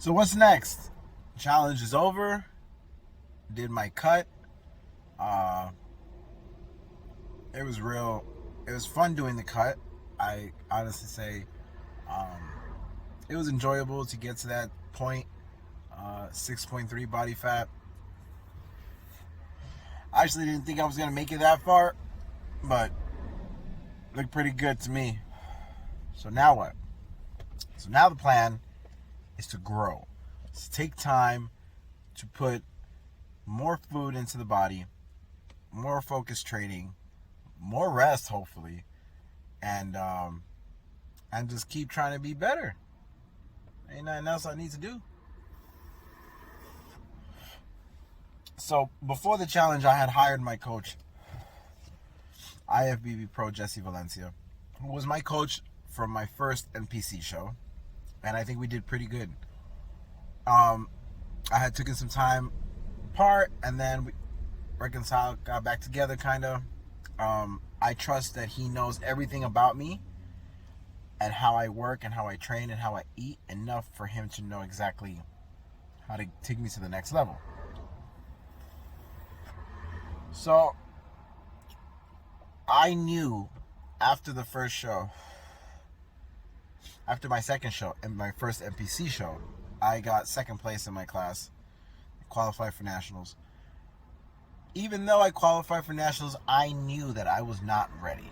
So what's next? Challenge is over. Did my cut. It was real. It was fun doing the cut. I honestly say, it was enjoyable to get to that point. 6.3 body fat. I actually didn't think I was gonna make it that far, but looked pretty good to me. So now what? So now the plan is to grow. It's to take time to put more food into the body, more focused training, more rest, hopefully, and just keep trying to be better. Ain't nothing else I need to do. So before the challenge, I had hired my coach, IFBB Pro Jesse Valencia, who was my coach for my first NPC show, and I think we did pretty good. I had taken some time apart, and then we reconciled, got back together, kind of. I trust that he knows everything about me and how I work and how I train and how I eat enough for him to know exactly how to take me to the next level. So I knew after the first show, after my second show and my first NPC show, I got second place in my class, qualified for nationals. Even though I qualified for nationals, I knew that I was not ready.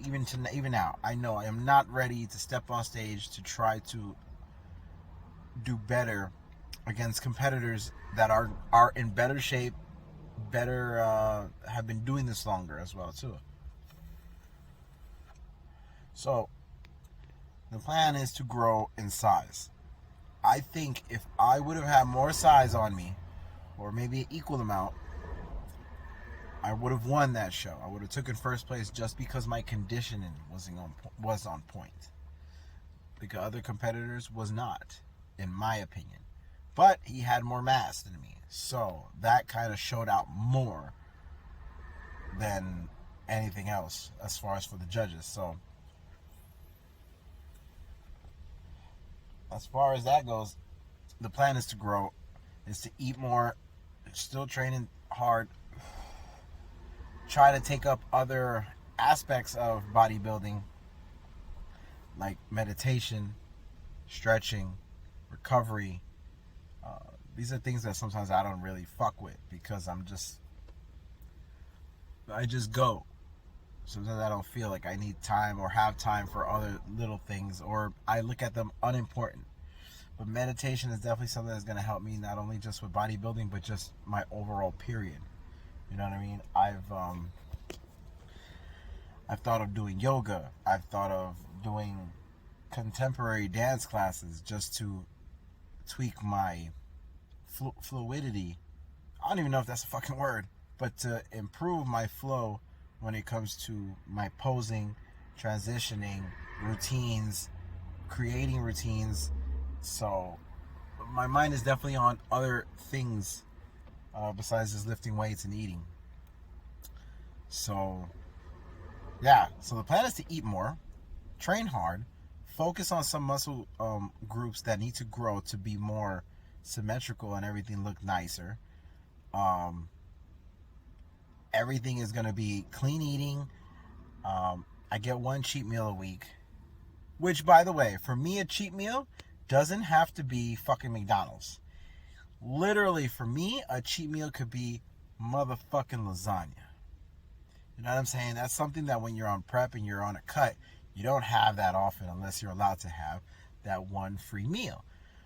Even now, I know I am not ready to step on stage to try to do better against competitors that are in better shape, have been doing this longer as well too. So the plan is to grow in size. I think if I would have had more size on me, or maybe an equal amount, I would have won that show. I would have taken first place just because my conditioning was on point. The other competitors was not, in my opinion. But he had more mass than me, so that kind of showed out more than anything else as far as for the judges. So as far as that goes, the plan is to grow, is to eat more, still training hard, try to take up other aspects of bodybuilding like meditation, stretching, recovery. These are things that sometimes I don't really fuck with because I just go. Sometimes I don't feel like I need time or have time for other little things, or I look at them unimportant. But meditation is definitely something that's going to help me, not only just with bodybuilding, but just my overall period. You know what I mean? I've thought of doing yoga. I've thought of doing contemporary dance classes just to tweak my fluidity. I don't even know if that's a fucking word, but to improve my flow when it comes to my posing, transitioning, routines, creating routines. So my mind is definitely on other things besides just lifting weights and eating. So yeah, so the plan is to eat more, train hard, focus on some muscle groups that need to grow to be more symmetrical and everything look nicer. Everything is going to be clean eating. I get one cheat meal a week, which, by the way, for me, a cheat meal doesn't have to be fucking McDonald's. Literally, for me, a cheat meal could be motherfucking lasagna. You know what I'm saying? That's something that when you're on prep and you're on a cut, you don't have that often unless you're allowed to have that one free meal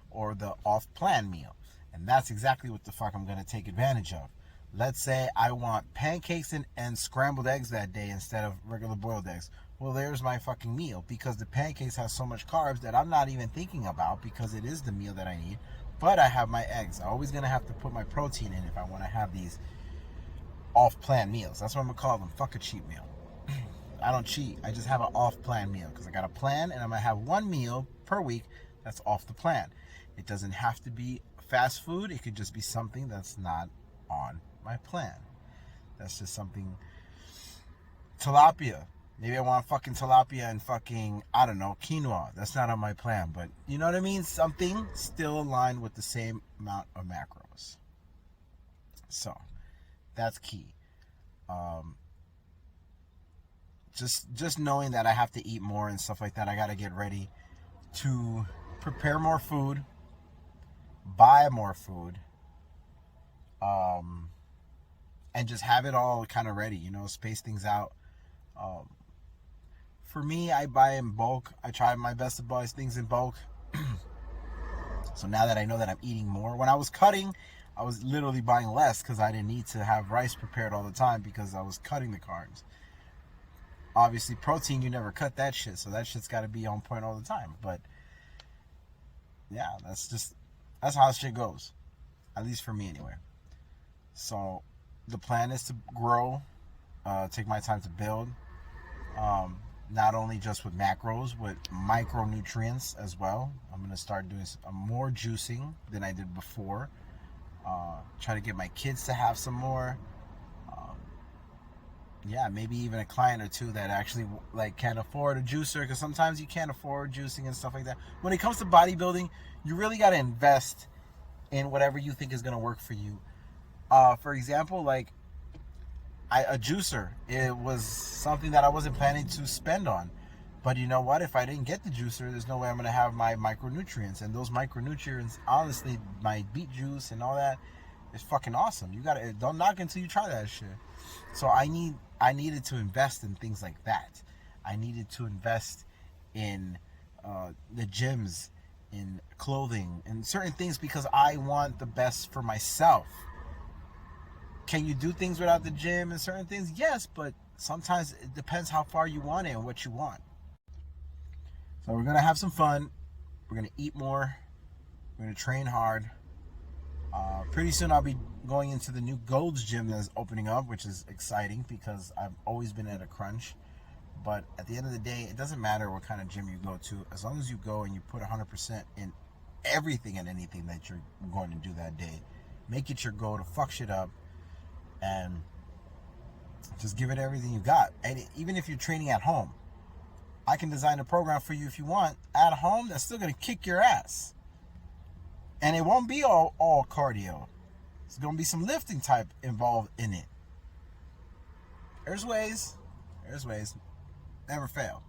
or the off-plan meal. And that's exactly what the fuck I'm going to take advantage of. Let's say I want pancakes and scrambled eggs that day instead of regular boiled eggs. Well, there's my fucking meal, because the pancakes have so much carbs that I'm not even thinking about because it is the meal that I need. But I have my eggs. I'm always going to have to put my protein in if I want to have these off-plan meals. That's what I'm going to call them. Fuck a cheat meal. I don't cheat. I just have an off-plan meal because I got a plan and I'm going to have one meal per week that's off the plan. It doesn't have to be fast food. It could just be something that's not on my plan. That's just something. Tilapia. Maybe I want fucking tilapia and fucking, I don't know, quinoa. That's not on my plan, but you know what I mean? Something still aligned with the same amount of macros. So that's key. Just knowing that I have to eat more and stuff like that. I got to get ready to prepare more food, buy more food, and just have it all kind of ready, space things out. For me, I buy in bulk. I try my best to buy things in bulk. So now that I know that I'm eating more, when I was cutting, I was literally buying less because I didn't need to have rice prepared all the time because I was cutting the carbs. Obviously, protein, you never cut that shit, so that shit's got to be on point all the time. But yeah, that's how shit goes, at least for me anyway. So the plan is to grow, take my time to build, not only just with macros, with micronutrients as well. I'm going to start doing more juicing than I did before. Try to get my kids to have some more. Yeah, maybe even a client or two that actually can't afford a juicer, because sometimes you can't afford juicing and stuff like that. When it comes to bodybuilding, you really got to invest in whatever you think is going to work for you. For example, a juicer, it was something that I wasn't planning to spend on. But you know what? If I didn't get the juicer, there's no way I'm going to have my micronutrients. And those micronutrients, honestly, my beet juice and all that is fucking awesome. You gotta, don't knock until you try that shit. So I needed to invest in things like that. I needed to invest in the gyms, in clothing, and certain things because I want the best for myself. Can you do things without the gym and certain things? Yes, but sometimes it depends how far you want it and what you want. So we're going to have some fun. We're going to eat more. We're going to train hard. Pretty soon I'll be going into the new Gold's Gym that's opening up, which is exciting because I've always been at a crunch. But at the end of the day, it doesn't matter what kind of gym you go to. As long as you go and you put 100% in everything and anything that you're going to do that day. Make it your goal to fuck shit up and just give it everything you got. And even if you're training at home, I can design a program for you if you want at home that's still going to kick your ass. And it won't be all cardio. There's going to be some lifting type involved in it. There's ways. Never fail.